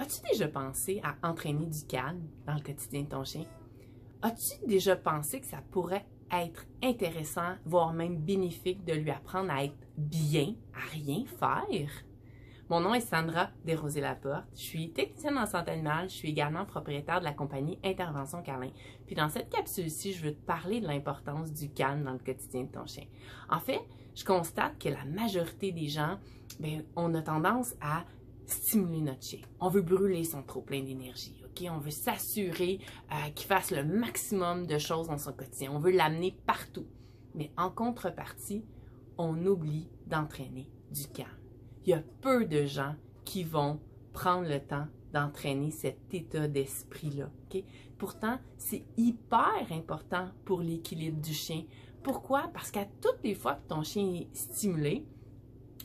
As-tu déjà pensé à entraîner du calme dans le quotidien de ton chien? As-tu déjà pensé que ça pourrait être intéressant, voire même bénéfique de lui apprendre à être bien, à rien faire? Mon nom est Sandra Desrosiers-Laporte. Je suis technicienne en santé animale. Je suis également propriétaire de la compagnie Intervention Câlin. Puis dans cette capsule-ci, je veux te parler de l'importance du calme dans le quotidien de ton chien. En fait, je constate que la majorité des gens, on a tendance à stimuler notre chien. On veut brûler son trop-plein d'énergie, OK? On veut s'assurer qu'il fasse le maximum de choses dans son quotidien. On veut l'amener partout. Mais en contrepartie, on oublie d'entraîner du calme. Il y a peu de gens qui vont prendre le temps d'entraîner cet état d'esprit-là, OK? Pourtant, c'est hyper important pour l'équilibre du chien. Pourquoi? Parce qu'à toutes les fois que ton chien est stimulé,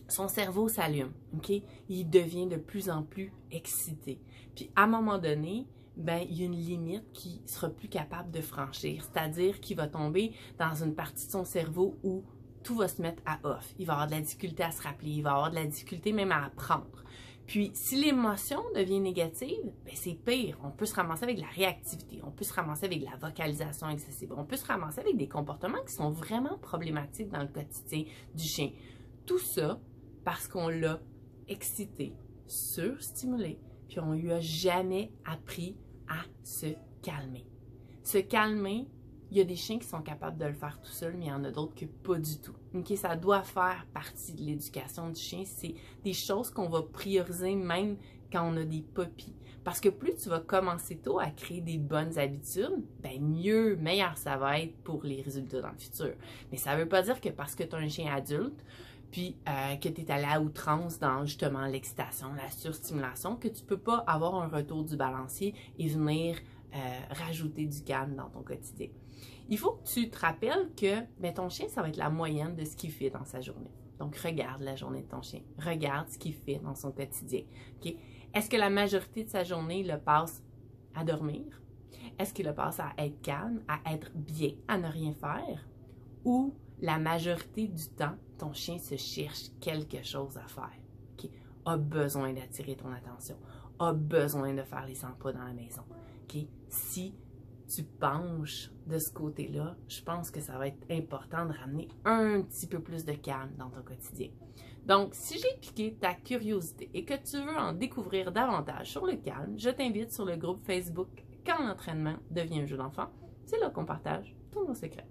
son cerveau s'allume, OK? Il devient de plus en plus excité. Puis, à un moment donné, il y a une limite qu'il ne sera plus capable de franchir. C'est-à-dire qu'il va tomber dans une partie de son cerveau où tout va se mettre à off. Il va avoir de la difficulté à se rappeler. Il va avoir de la difficulté même à apprendre. Puis, si l'émotion devient négative, c'est pire. On peut se ramasser avec de la réactivité. On peut se ramasser avec de la vocalisation excessive. On peut se ramasser avec des comportements qui sont vraiment problématiques dans le quotidien du chien. Tout ça parce qu'on l'a excité, surstimulé, puis on lui a jamais appris à se calmer. Se calmer, il y a des chiens qui sont capables de le faire tout seuls, mais il y en a d'autres que pas du tout. Okay? Ça doit faire partie de l'éducation du chien. C'est des choses qu'on va prioriser même quand on a des puppies. Parce que plus tu vas commencer tôt à créer des bonnes habitudes, meilleur ça va être pour les résultats dans le futur. Mais ça ne veut pas dire que parce que tu as un chien adulte, puis que tu es allé à outrance dans justement l'excitation, la surstimulation, que tu ne peux pas avoir un retour du balancier et venir rajouter du calme dans ton quotidien. Il faut que tu te rappelles que ton chien, ça va être la moyenne de ce qu'il fait dans sa journée. Donc, regarde la journée de ton chien. Regarde ce qu'il fait dans son quotidien. Okay? Est-ce que la majorité de sa journée, il le passe à dormir? Est-ce qu'il le passe à être calme, à être bien, à ne rien faire? Ou la majorité du temps, ton chien se cherche quelque chose à faire, okay? A besoin d'attirer ton attention, a besoin de faire les 100 pas dans la maison. Okay? Si tu penches de ce côté-là, je pense que ça va être important de ramener un petit peu plus de calme dans ton quotidien. Donc, si j'ai piqué ta curiosité et que tu veux en découvrir davantage sur le calme, je t'invite sur le groupe Facebook Quand l'entraînement devient un jeu d'enfant. C'est là qu'on partage tous nos secrets.